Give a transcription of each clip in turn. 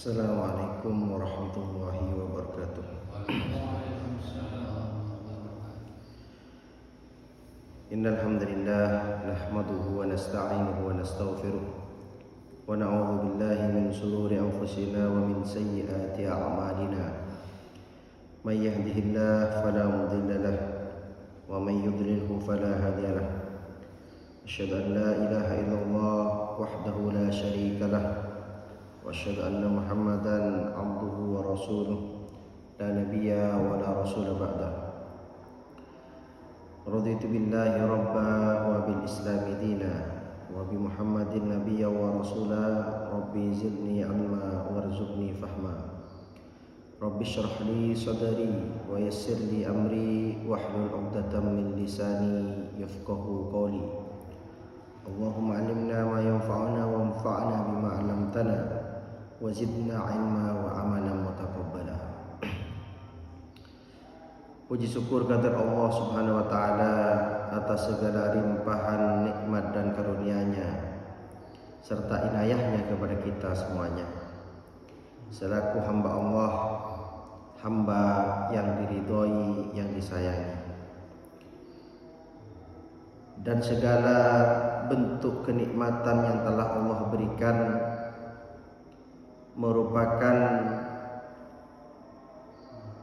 Assalamualaikum warahmatullahi wabarakatuh. Innal hamdalillah nahmaduhu wa nasta'inuhu wa nastaghfiruh wa na'udzu billahi min shururi anfusina wa min sayyiati a'malina. May yahdihillahu fala mudilla lahu wa may yudlilhu fala hadiya lahu. Asyhadu an la ilaha illallah wahdahu la syarika lahu wa asyhadu anna Muhammadan 'abduhu wa rasuluh la nabiyya wa la rasula ba'da. Raditu billahi rabba wa bil islami dina wa bi Muhammadin nabiyya wa rasula. Rabbi zidni ilma warzuqni fahma. Rabbi shrah li sadri wa yassir li amri wahlul 'uqdatam min lisani yafqahu qawli. Allahumma 'allimna ma yanfa'una wa anfa'na bima 'allamtana wa zidna ilma wa amalan mutaqabbala. Puji syukur kehadirat Allah Subhanahu wa taala atas segala limpahan nikmat dan karunia-Nya serta inayahnya kepada kita semuanya. Selaku hamba Allah, hamba yang diridhoi, yang disayangi. Dan segala bentuk kenikmatan yang telah Allah berikan merupakan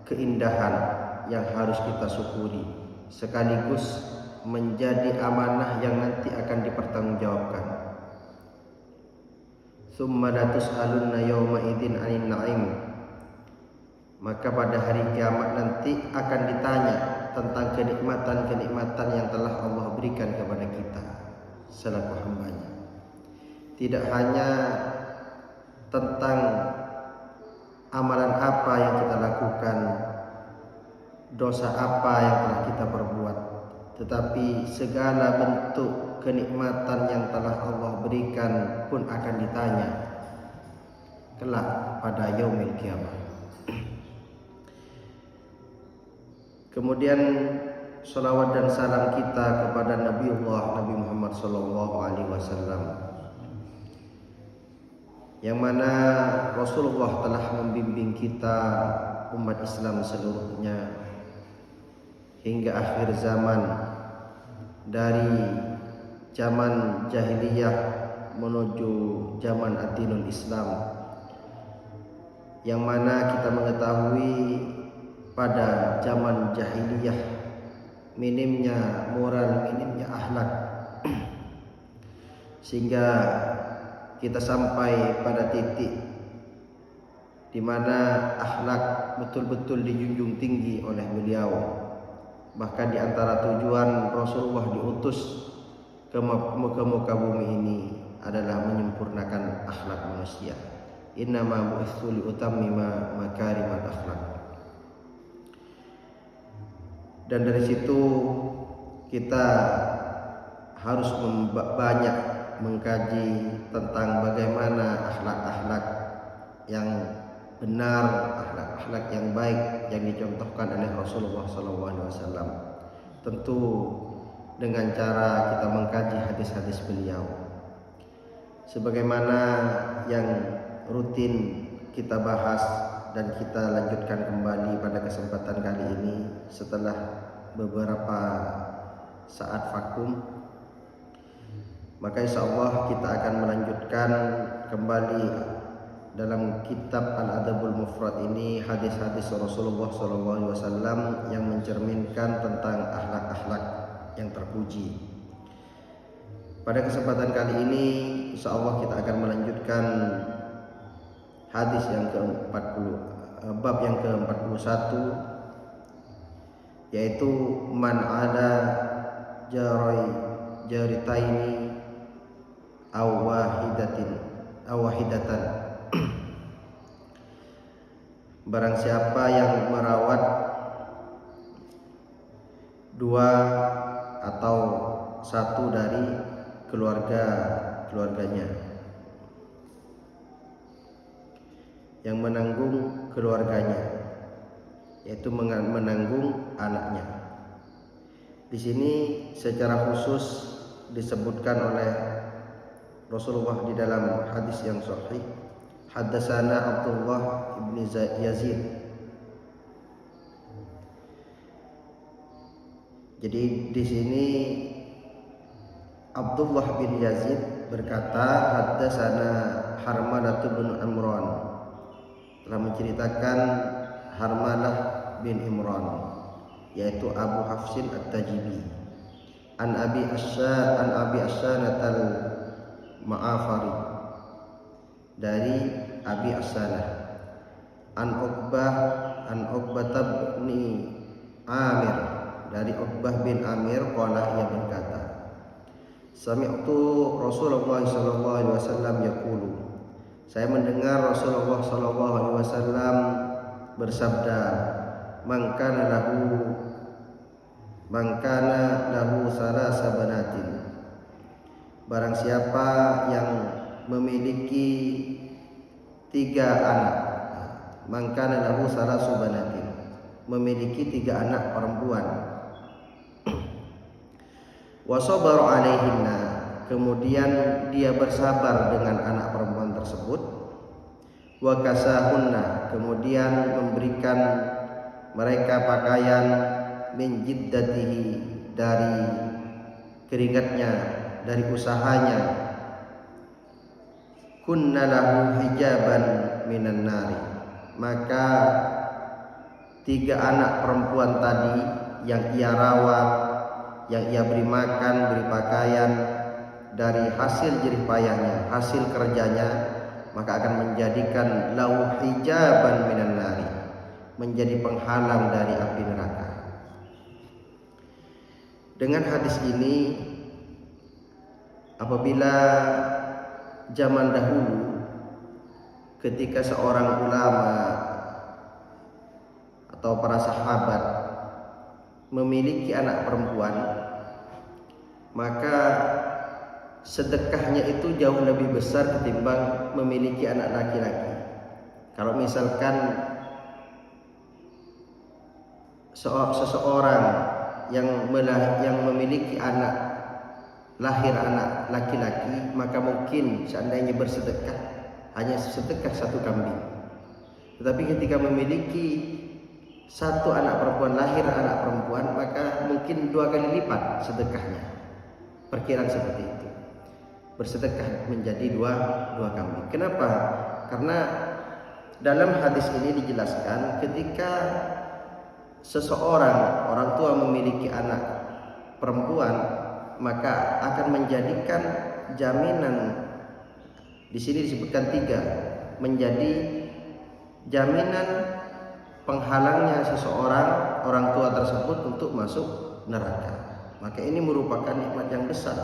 keindahan yang harus kita syukuri, sekaligus menjadi amanah yang nanti akan dipertanggungjawabkan. Tsumma latus'alunna yawma idzin 'anil na'im. Maka pada hari kiamat nanti akan ditanya tentang kenikmatan-kenikmatan yang telah Allah berikan kepada kita selaku hamba-Nya. Tidak hanya tentang amalan apa yang kita lakukan, dosa apa yang telah kita perbuat, tetapi segala bentuk kenikmatan yang telah Allah berikan pun akan ditanya kelak pada yaumil kiamah. Kemudian salawat dan salam kita kepada Nabiullah Nabi Muhammad SAW, yang mana Rasulullah telah membimbing kita umat Islam seluruhnya hingga akhir zaman, dari zaman jahiliyah menuju zaman ad-dinul Islam, yang mana kita mengetahui pada zaman jahiliyah minimnya moral, minimnya akhlak, sehingga kita sampai pada titik di mana akhlak betul-betul dijunjung tinggi oleh beliau. Bahkan di antara tujuan Rasulullah diutus ke muka bumi ini adalah menyempurnakan akhlak manusia. Innama bu'itsu li utammima makarimal akhlak. Dan dari situ kita harus banyak mengkaji tentang bagaimana akhlak-akhlak yang benar, akhlak-akhlak yang baik yang dicontohkan oleh Rasulullah SAW. Tentu dengan cara kita mengkaji hadis-hadis beliau, sebagaimana yang rutin kita bahas dan kita lanjutkan kembali pada kesempatan kali ini setelah beberapa saat vakum. Maka insyaallah kita akan melanjutkan kembali dalam kitab Al-Adabul Mufrad ini hadis-hadis Rasulullah SAW yang mencerminkan tentang akhlak-akhlak yang terpuji. Pada kesempatan kali ini insyaallah kita akan melanjutkan hadis yang ke-40, bab yang ke-41, yaitu man ada jaritaini aw wahidatan. Barang siapa yang merawat dua atau satu dari keluarganya, yang menanggung keluarganya, yaitu menanggung anaknya. Di sini secara khusus disebutkan oleh Rasulullah di dalam hadis yang sahih, haddatsana Abdullah ibn Yazid. Jadi di sini Abdullah bin Yazid berkata haddatsana Harmalah bin Imran, telah menceritakan Harmalah bin Imran yaitu Abu Hafsin At-Tajibi an Abi Assanah al-Ma'afari, dari Abi Assanah, an Uqbah bin Amir, dari Uqbah bin Amir qala, ia berkata, sami'tu Rasulullah sallallahu alaihi wasallam yaqulu, saya mendengar Rasulullah sallallahu alaihi wasallam bersabda, man kana lahu salasa banatin, barang siapa yang memiliki 3 anak, man kana lahu salasu banatin, memiliki 3 anak perempuan, wa sabara alaihinna, kemudian dia bersabar dengan anak perempuan tersebut, wa kasahunna, kemudian memberikan mereka pakaian, min jiddatihi, dari keringatnya, dari usahanya, kunna lahu hijaban minan nari, maka 3 anak perempuan tadi yang ia rawat, yang ia beri makan, beri pakaian, dari hasil jerih payahnya, hasil kerjanya, maka akan menjadikan lahu hijaban minan nari, menjadi penghalang dari api neraka. Dengan hadis ini, apabila zaman dahulu ketika seorang ulama atau para sahabat memiliki anak perempuan, maka sedekahnya itu jauh lebih besar ketimbang memiliki anak laki-laki. Kalau misalkan seseorang yang memiliki lahir anak laki-laki, maka mungkin seandainya bersedekah hanya sedekah 1 kambing. Tetapi ketika memiliki 1 anak perempuan, lahir anak perempuan, maka mungkin 2 kali lipat sedekahnya. Perkiraan seperti itu. Bersedekah menjadi 2 kambing. Kenapa? Karena dalam hadis ini dijelaskan ketika seseorang, orang tua memiliki anak perempuan, maka akan menjadikan jaminan, di sini disebutkan 3, menjadi jaminan penghalangnya seseorang, orang tua tersebut untuk masuk neraka. Maka ini merupakan nikmat yang besar.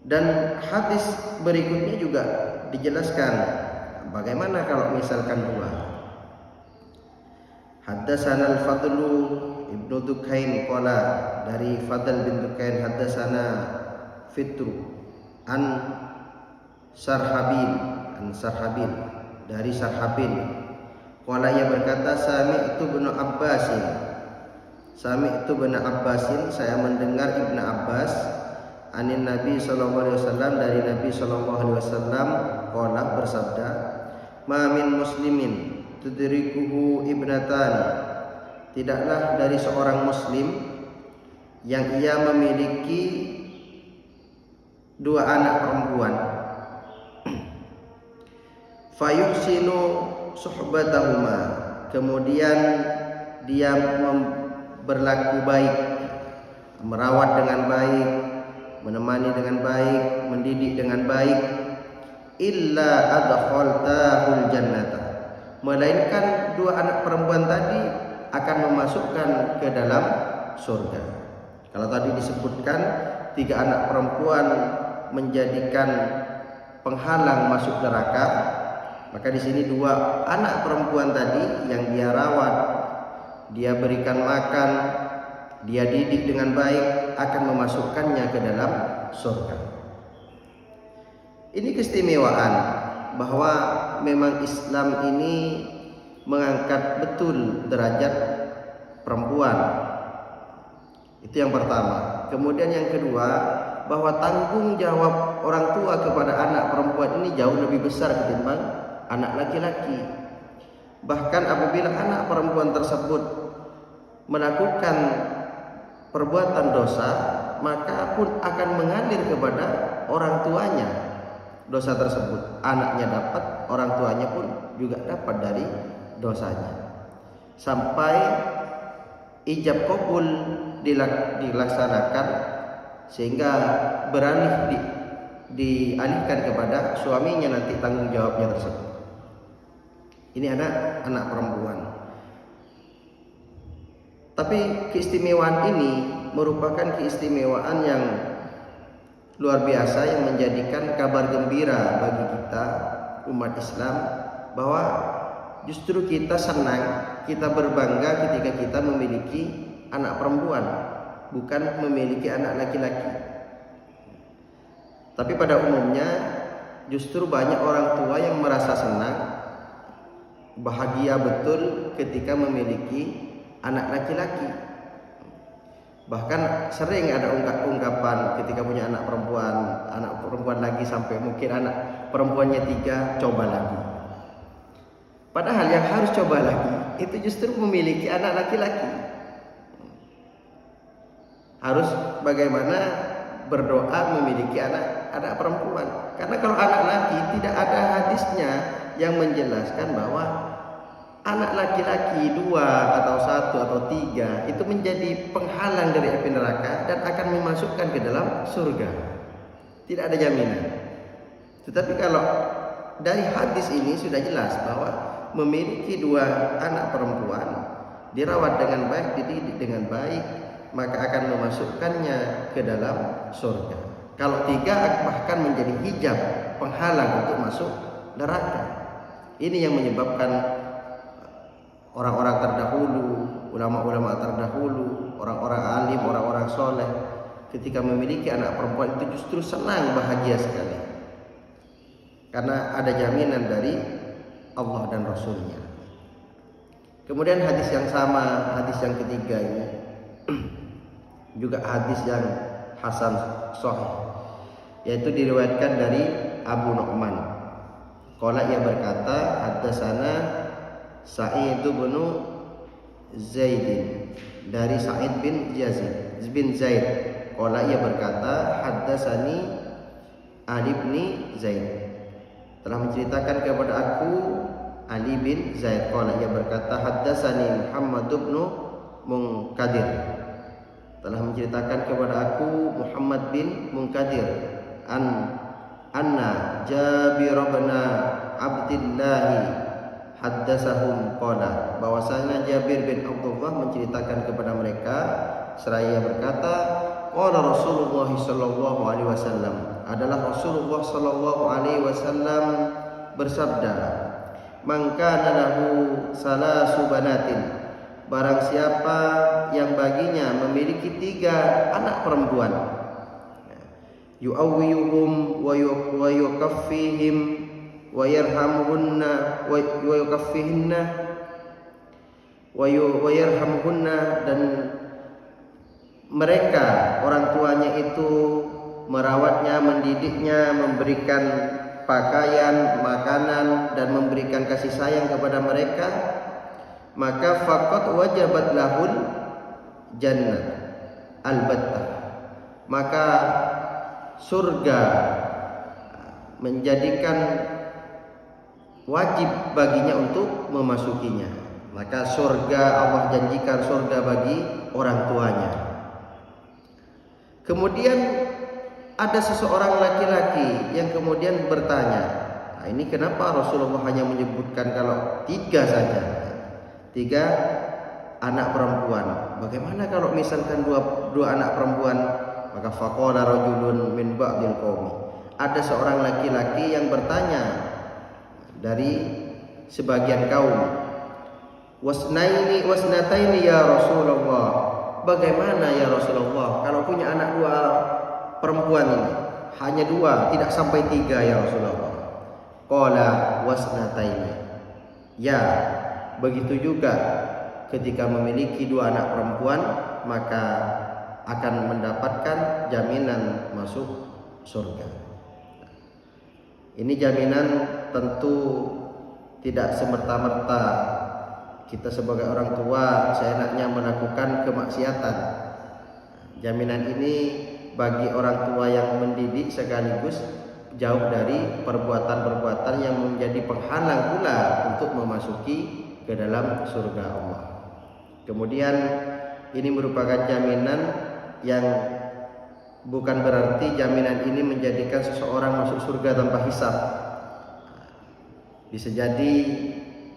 Dan hadis berikutnya juga dijelaskan bagaimana kalau misalkan 2. Haddatsana al-Fadlu ibnu Dukain qala, dari Fadl bin Dukain haddatsana Fitru an Sarhabil, dari Sarhabil qala, ia berkata, sami'tu bin Abbasin, saya mendengar Ibnu Abbas, anin Nabi sallallahu alaihi wasallam, dari Nabi sallallahu alaihi wasallam qala, bersabda, ma min muslimin tudrikuhu ibnatani, tidaklah dari seorang muslim yang ia memiliki 2 anak perempuan, fayuhsinu suhbatahuma, kemudian dia berlaku baik, merawat dengan baik, menemani dengan baik, mendidik dengan baik, illa adkhaltahul jannata, melainkan 2 anak perempuan tadi akan memasukkan ke dalam surga. Kalau tadi disebutkan 3 anak perempuan menjadikan penghalang masuk neraka, maka di sini 2 anak perempuan tadi yang dia rawat, dia berikan makan, dia didik dengan baik, akan memasukkannya ke dalam surga. Ini keistimewaan bahwa memang Islam ini mengangkat betul derajat perempuan. Itu yang pertama. Kemudian yang kedua, bahwa tanggung jawab orang tua kepada anak perempuan ini jauh lebih besar ketimbang anak laki-laki. Bahkan apabila anak perempuan tersebut melakukan perbuatan dosa, maka pun akan mengalir kepada orang tuanya dosa tersebut. Anaknya dapat, orang tuanya pun juga dapat dari dosanya. Sampai ijab kabul dilaksanakan sehingga beralih dialihkan kepada suaminya nanti tanggung jawabnya tersebut. Ini anak perempuan. Tapi keistimewaan ini merupakan keistimewaan yang luar biasa yang menjadikan kabar gembira bagi kita umat Islam, bahwa justru kita senang, kita berbangga ketika kita memiliki anak perempuan, bukan memiliki anak laki-laki. Tapi pada umumnya justru banyak orang tua yang merasa senang, bahagia betul ketika memiliki anak laki-laki. Bahkan sering ada ungkapan ketika punya anak perempuan lagi, sampai mungkin anak perempuannya 3, coba lagi. Padahal yang harus coba lagi itu justru memiliki anak laki-laki. Harus bagaimana berdoa memiliki anak perempuan. Karena kalau anak laki tidak ada hadisnya yang menjelaskan bahwa anak laki-laki 2 atau 1 atau 3 itu menjadi penghalang dari api neraka dan akan memasukkan ke dalam surga. Tidak ada jaminan. Tetapi kalau dari hadis ini sudah jelas bahwa memiliki 2 anak perempuan, dirawat dengan baik, dididik dengan baik, maka akan memasukkannya ke dalam surga. Kalau 3 bahkan menjadi hijab, penghalang untuk masuk neraka. Ini yang menyebabkan orang-orang terdahulu, ulama-ulama terdahulu, orang-orang alim, orang-orang soleh, ketika memiliki anak perempuan itu justru senang, bahagia sekali, karena ada jaminan dari Allah dan Rasulnya. Kemudian hadis yang sama, hadis yang ketiga ini juga hadis yang hasan sahih, yaitu diriwayatkan dari Abu Nu'man. Qala, ia berkata, haddatsana Sa'id bin Zaid, dari Sa'id bin Zaid. Qala, ia berkata, haddatsani Ali bin Zaid, telah menceritakan kepada aku Ali bin Zaid. Qala, ia berkata, haddatsani Muhammad bin Munkadir, telah menceritakan kepada aku Muhammad bin Munkadir anna Jabir bin Abdullah haddatsahum qala, bahwasanya Jabir bin Abdullah menceritakan kepada mereka seraya berkata, qala Rasulullah sallallahu alaihi wasallam, adalah Rasulullah sallallahu alaihi wasallam bersabda, man kana lahu salasu banatin, barang siapa yang baginya memiliki 3 anak perempuan, yu'awwiyuhum wa yukaffihim wa yarhamuhunna wa yukaffihinna wa yarhamuhunna, dan mereka orang tuanya itu merawatnya, mendidiknya, memberikan pakaian, makanan, dan memberikan kasih sayang kepada mereka, maka faqad wajabat lahul jannah albattah, maka surga menjadikan wajib baginya untuk memasukinya. Maka surga, Allah janjikan surga bagi orang tuanya. Kemudian ada seseorang laki-laki yang kemudian bertanya, nah ini kenapa Rasulullah hanya menyebutkan kalau 3 saja, 3 anak perempuan, bagaimana kalau misalkan dua anak perempuan? Maka faqala rajulun min ba'dil qaumi, ada seorang laki-laki yang bertanya dari sebagian kaum, wasnataini ya Rasulullah, bagaimana ya Rasulullah kalau punya anak 2 perempuan ini, hanya 2, tidak sampai 3 ya Rasulullah. Qala wasnataini, ya begitu juga ketika memiliki 2 anak perempuan, maka akan mendapatkan jaminan masuk surga. Ini jaminan tentu tidak semerta-merta kita sebagai orang tua seenaknya melakukan kemaksiatan. Jaminan ini bagi orang tua yang mendidik sekaligus jauh dari perbuatan-perbuatan yang menjadi penghalang pula untuk memasuki ke dalam surga Allah. Kemudian ini merupakan jaminan yang bukan berarti jaminan ini menjadikan seseorang masuk surga tanpa hisab. Bisa jadi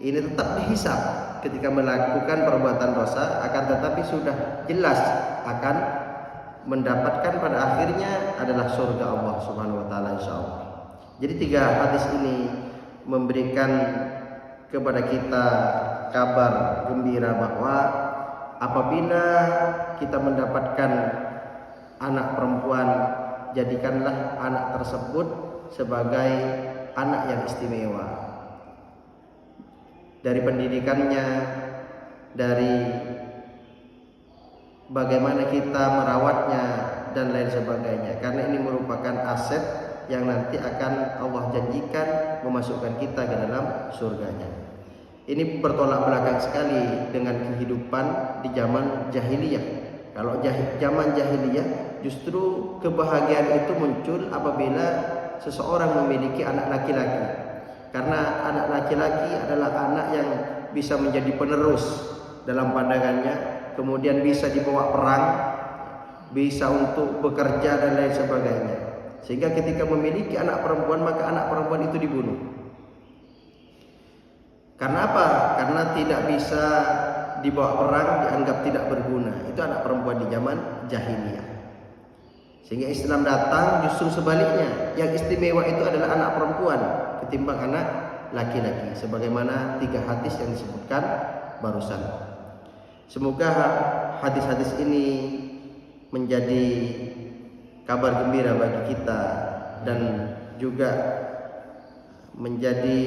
ini tetap dihisab ketika melakukan perbuatan dosa, akan tetapi sudah jelas akan mendapatkan pada akhirnya adalah surga Allah Subhanahu wa taala insyaallah. Jadi 3 hadis ini memberikan kepada kita kabar gembira bahwa apabila kita mendapatkan anak perempuan, jadikanlah anak tersebut sebagai anak yang istimewa. Dari pendidikannya, dari bagaimana kita merawatnya dan lain sebagainya, karena ini merupakan aset yang nanti akan Allah janjikan memasukkan kita ke dalam surganya. Ini bertolak belakang sekali dengan kehidupan di zaman jahiliyah. Kalau zaman jahiliyah justru kebahagiaan itu muncul apabila seseorang memiliki anak laki-laki, karena anak laki-laki adalah anak yang bisa menjadi penerus dalam pandangannya, kemudian bisa dibawa perang, bisa untuk bekerja dan lain sebagainya. Sehingga ketika memiliki anak perempuan, maka anak perempuan itu dibunuh. Karena apa? Karena tidak bisa dibawa perang, dianggap tidak berguna. Itu anak perempuan di zaman jahiliyah. Sehingga Islam datang justru sebaliknya, yang istimewa itu adalah anak perempuan ketimbang anak laki-laki, sebagaimana 3 hadis yang disebutkan barusan. Semoga hadis-hadis ini menjadi kabar gembira bagi kita dan juga menjadi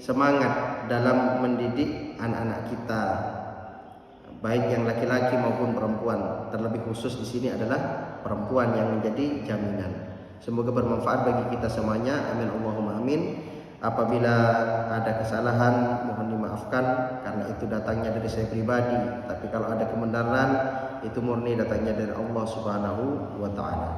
semangat dalam mendidik anak-anak kita, baik yang laki-laki maupun perempuan. Terlebih khusus di sini adalah perempuan yang menjadi jaminan. Semoga bermanfaat bagi kita semuanya. Amin Allahumma amin. Apabila ada kesalahan mohon dimaafkan, karena itu datangnya dari saya pribadi. Tapi kalau ada kebenaran itu murni datangnya dari Allah Subhanahu wa taala.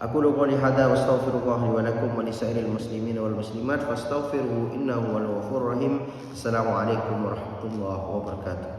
Aqulu qouli hadza wa astaghfirullah li wa lakum wa lisairil muslimin wal muslimat fastaghfiruhu innahu huwal ghafurur rahim. Assalamualaikum warahmatullahi wabarakatuh.